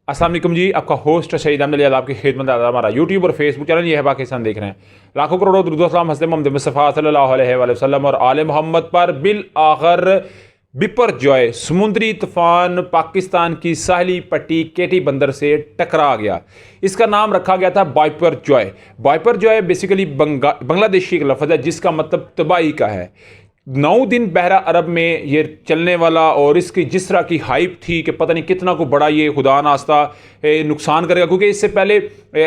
अस्सलाम वालेकुम जी, आपका होस्ट शहीद अहमद अली आपकी खिदमत है। हमारा यूट्यूब और फेसबुक चैनल ये है पाकिस्तान देख रहे हैं। लाखों करोड़ों दुरूद सलाम हज़रत मोहम्मद मुस्तफ़ा सल्लल्लाहु अलैहि वसल्लम और आले मोहम्मद पर बिल आखिर बिपरजॉय समुद्री तूफान पाकिस्तान की साहली पट्टी केटी बंदर से टकरा गया। इसका नाम रखा गया था बाइपरजॉय। बाइपरजॉय बेसिकली बांग्लादेशी एक लफ्ज़ है जिसका मतलब तबाही का है। 9 दिन बहरा अरब में ये चलने वाला और इसकी जिस तरह की हाइप थी कि पता नहीं कितना को बड़ा ये खुदा नास्ता नुकसान करेगा, क्योंकि इससे पहले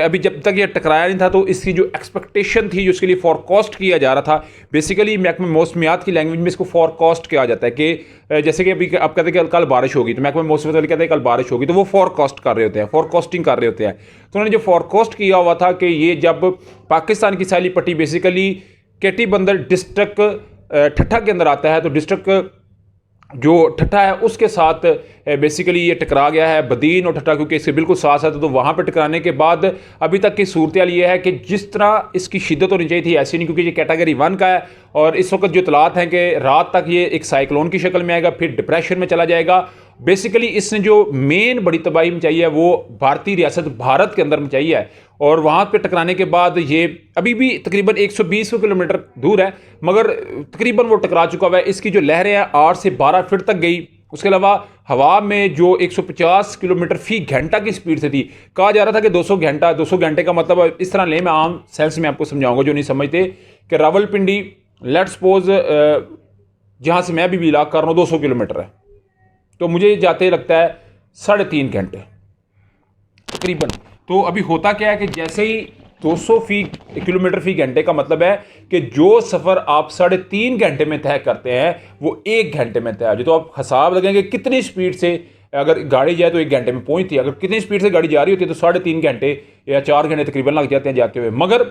अभी जब तक ये टकराया नहीं था तो इसकी जो एक्सपेक्टेशन थी, जो इसके लिए फॉरकास्ट किया जा रहा था, बेसिकली महकमे मौसमियात की लैंग्वेज में इसको फॉरकास्ट किया जाता है कि जैसे कि अभी आप कहते हैं कि कल बारिश होगी, तो महकमे मौसमियात कहते हैं कल बारिश होगी, तो वो फॉरकास्ट कर रहे होते हैं, फॉरकास्टिंग कर रहे होते हैं। तो उन्होंने जो फॉरकास्ट किया हुआ था कि ये जब पाकिस्तान की साहली पट्टी बेसिकली केटी बंदर डिस्ट्रिक्ट ठट्ठा के अंदर आता है, तो डिस्ट्रिक्ट जो ठट्ठा है उसके साथ बेसिकली ये टकरा गया है, बदीन और ठट्ठा क्योंकि इसके बिल्कुल साथ साथ, तो वहाँ पे टकराने के बाद अभी तक की सूरत ये है कि जिस तरह इसकी शिद्दत होनी चाहिए थी ऐसी नहीं, क्योंकि ये कैटेगरी 1 का है और इस वक्त जो इतलात हैं कि रात तक ये एक साइक्लोन की शक्ल में आएगा, फिर डिप्रेशन में चला जाएगा। बेसिकली इसने जो मेन बड़ी तबाही मचाई है वो भारतीय रियासत भारत के अंदर मचाई है, और वहाँ पे टकराने के बाद ये अभी भी तकरीबन 120 किलोमीटर दूर है, मगर तकरीबन वो टकरा चुका हुआ है। इसकी जो लहरें हैं 8 से 12 फीट तक गई। उसके अलावा हवा में जो 150 किलोमीटर फी घंटा की स्पीड से थी, कहा जा रहा था कि 200 घंटे का मतलब इस तरह ले, मैं आम सेंस में आपको समझाऊंगा जो नहीं समझते, कि रावलपिंडी लेट्स सपोज जहाँ से मैं भी बिलॉन्ग कर रहा हूँ 200 किलोमीटर है, तो मुझे जाते लगता है 3.5 घंटे तकरीबन। तो अभी होता क्या है कि जैसे ही 200 किलोमीटर फी घंटे का मतलब है कि जो सफ़र आप 3.5 घंटे में तय करते हैं वो 1 घंटे में तय हो। तो आप हिसाब लगाएंगे कितनी स्पीड से अगर गाड़ी जाए तो 1 घंटे में पहुंचती है, अगर कितनी स्पीड से गाड़ी जा रही होती है तो 3.5 घंटे या 4 घंटे तकरीबन लग जाते हैं जाते हुए। मगर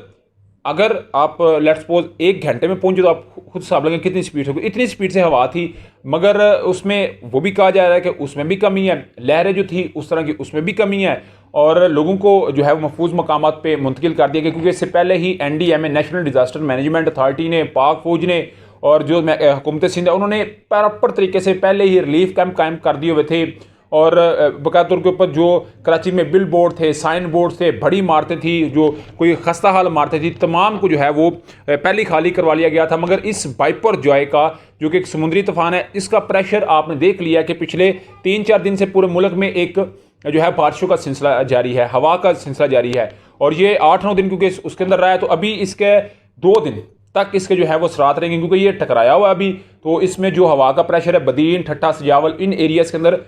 अगर आप लेट्स सपोज 1 घंटे में पहुंचे तो आप खुद हिसाब लगाएं कितनी स्पीड होगी। इतनी स्पीड से हवा थी, मगर उसमें वो भी कहा जा रहा है कि उसमें भी कमी है, लहरें जो थी उस तरह की उसमें भी कमी है, और लोगों को जो है वो महफूज मकामात पे मुंतकिल कर दिया गया, क्योंकि इससे पहले ही NDMA national disaster management authority ने, पाक फौज ने और जो हुकूमत सिंध है उन्होंने प्रॉपर तरीके से पहले ही रिलीफ कैंप कायम कर दिए हुए थे, और बाकायदा तौर के ऊपर जो कराची में बिल बोर्ड थे, साइन बोर्ड थे, बड़ी इमारतें थी, जो कोई खस्ता हाल इमारतें थी, तमाम को जो है वो पहले खाली करवा लिया गया था। मगर इस बाइपरजॉय का जो कि एक समुद्री तूफान है, इसका प्रेशर आपने देख लिया कि पिछले 3-4 दिन से पूरे मुल्क में एक जो है बारिशों का सिलसिला जारी है, हवा का सिलसिला जारी है, और ये 8-9 दिन क्योंकि उसके अंदर रहा है, तो अभी इसके 2 दिन तक इसके जो है वो सराहत रहेंगे, क्योंकि ये टकराया हुआ अभी। तो इसमें जो हवा का प्रेशर है बदीन, ठट्ठा, सजावल, इन एरियाज़ के अंदर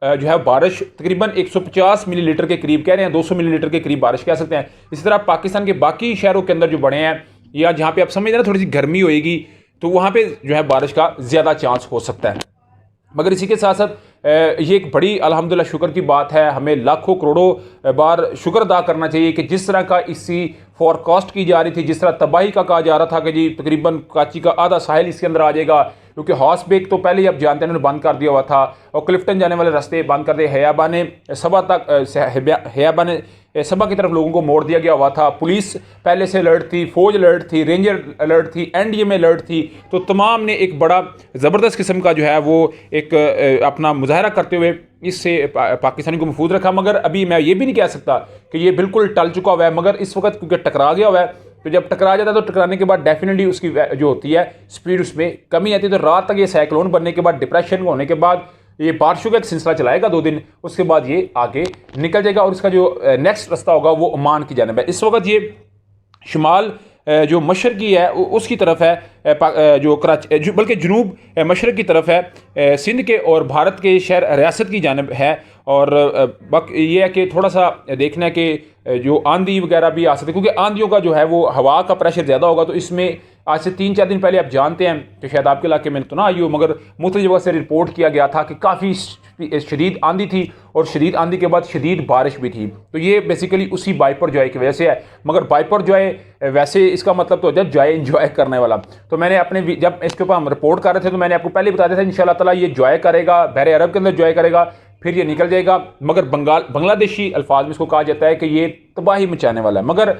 जो है बारिश तकरीबन 150 मिलीलीटर के करीब कह रहे हैं, 200 मिलीलीटर के करीब बारिश कह सकते हैं। इसी तरह पाकिस्तान के बाकी शहरों के अंदर जो बड़े हैं या जहाँ पे आप समझ रहे हैं थोड़ी सी गर्मी होएगी, तो वहाँ पे जो है बारिश का ज़्यादा चांस हो सकता है। मगर इसी के साथ साथ ये एक बड़ी अल्हम्दुलिल्लाह शुक्र की बात है, हमें लाखों करोड़ों बार शुक्र अदा करना चाहिए कि जिस तरह का इसकी फॉरकास्ट की जा रही थी, जिस तरह तबाही का कहा जा रहा था कि जी तकरीबन कराची का आधा साहिल इसके अंदर आ जाएगा, क्योंकि हॉर्स बेक तो पहले ही आप जानते हैं उन्होंने बंद कर दिया हुआ था, और क्लिफ्टन जाने वाले रास्ते बंद कर दिए, हयाबाने सबा की तरफ लोगों को मोड़ दिया गया हुआ था। पुलिस पहले से अलर्ट थी, फौज अलर्ट थी, रेंजर अलर्ट थी, NDMA अलर्ट थी, तो तमाम ने एक बड़ा ज़बरदस्त किस्म का जो है वो एक अपना मुजाहरा करते हुए इससे पाकिस्तानी को महफूज रखा। मगर अभी मैं ये भी नहीं कह सकता कि ये बिल्कुल टल चुका हुआ है, मगर इस वक्त क्योंकि टकरा गया हुआ है, तो जब टकरा जाता है तो टकराने के बाद डेफिनेटली उसकी जो होती है स्पीड उसमें कमी आती है। तो रात तक ये साइक्लोन बनने के बाद, डिप्रेशन होने के बाद, ये बारिशों का एक सिलसिला चलाएगा 2 दिन, उसके बाद ये आगे निकल जाएगा और इसका जो नेक्स्ट रास्ता होगा वो ओमान की जानिब है। इस वक्त ये शुमाल जो मशरकी है उसकी तरफ है, जो कराची बल्कि जनूब मशरक की तरफ है सिंध के और भारत के शहर रियासत की जानिब है। और ये है कि थोड़ा सा देखना है कि जो आंधी वगैरह भी आ सकती है, क्योंकि आंधियों का जो है वो हवा का प्रेशर ज़्यादा होगा। तो इसमें आज से 3-4 दिन पहले आप जानते हैं कि शायद आपके इलाके में तो ना आई हो, मगर मुख्तलिफ जगह से रिपोर्ट किया गया था कि काफ़ी शदीद आंधी थी, और शदीद आंधी के बाद शदीद बारिश भी थी। तो ये बेसिकली उसी बाइपरजॉय की वजह से है। मगर बाइपरजॉय वैसे इसका मतलब तो जब जॉय इंजॉय करने वाला, तो मैंने अपने जब इसके ऊपर हम रिपोर्ट कर रहे थे तो मैंने आपको पहले बता दिया था इंशाल्लाह ताला ये जॉय करेगा, बहरे अरब के अंदर जॉय करेगा, फिर ये निकल जाएगा। मगर बांग्लादेशी अल्फाज में इसको कहा जाता है कि ये तबाही मचाने वाला है। मगर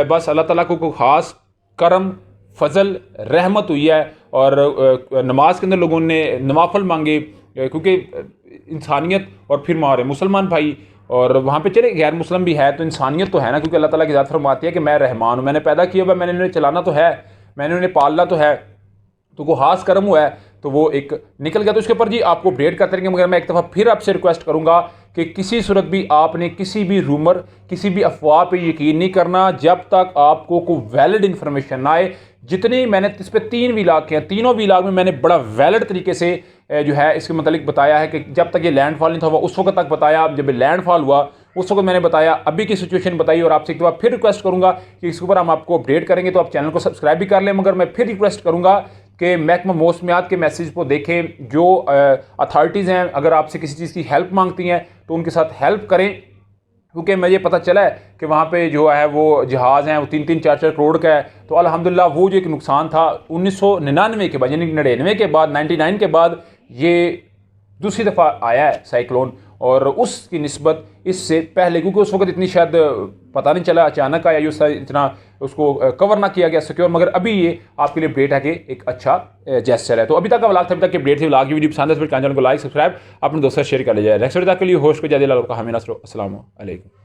बस अल्लाह ताला को ख़ास करम, फजल, रहमत हुई है, और नमाज के अंदर लोगों ने नवाफल मांगे, क्योंकि इंसानियत और फिर हमारे मुसलमान भाई और वहाँ पे चले गैर मुस्लिम भी है तो इंसानियत तो है ना, क्योंकि अल्लाह ताला की ज़ात फरमाती है कि मैं रहमान हूँ, मैंने पैदा किया हुआ, मैंने उन्हें चलाना तो है, मैंने उन्हें पालना तो है, तो वो हास करम हुआ है तो वो एक निकल गया। तो इसके ऊपर जी आपको अपडेट करते रहेंगे, मगर मैं एक दफ़ा फिर आपसे रिक्वेस्ट करूँगा कि किसी सूरत भी आपने किसी भी रूमर, किसी भी अफवाह पे यकीन नहीं करना जब तक आपको कोई वैलिड इन्फॉर्मेशन ना आए। जितने मैंने इस पर 3 व्लॉग किए, तीनों व्लॉग में मैंने बड़ा वैलिड तरीके से जो है इसके मतलब बताया है कि जब तक ये लैंडफॉल नहीं था हुआ उस वक्त तक बताया, जब लैंडफॉल हुआ उस वक्त मैंने बताया, अभी की सिचुएशन बताई। और आपसे एक बार फिर रिक्वेस्ट करूंगा कि इसके ऊपर हम आपको अपडेट करेंगे, तो आप चैनल को सब्सक्राइब भी कर लें। मगर मैं फिर रिक्वेस्ट करूंगा कि महकमा मौसमियात के मैसेज को देखें। जो अथॉरिटीज़ हैं अगर आपसे किसी चीज़ की हेल्प मांगती हैं तो उनके साथ हेल्प करें, क्योंकि मुझे पता चला है कि वहाँ पे जो है वो जहाज़ हैं वो 3-3, 4-4 करोड़ का है। तो अल्हम्दुलिल्लाह वो जो एक नुकसान था 1999 के बाद, यानी 99 के बाद, 99 के बाद ये दूसरी दफ़ा आया है साइक्लोन, और उसकी निस्बत इससे पहले, क्योंकि उस वक्त इतनी शायद पता नहीं चला, अचानक आया, ये इतना उसको कवर ना किया गया सिक्योर। मगर अभी ये आपके लिए अपडेट है कि एक अच्छा जेस्चर है। तो अभी तक का व्लॉग था, अभी तक की अपडेट थी। व्लॉग की वीडियो पसंद है तो चैनल को लाइक सब्सक्राइब अपने दोस्तों से शेयर कर लीजिए। नेक्स्ट वीडियो तक के लिए होस्ट को ज्यादा का हमें अस्सलाम वालेकुम।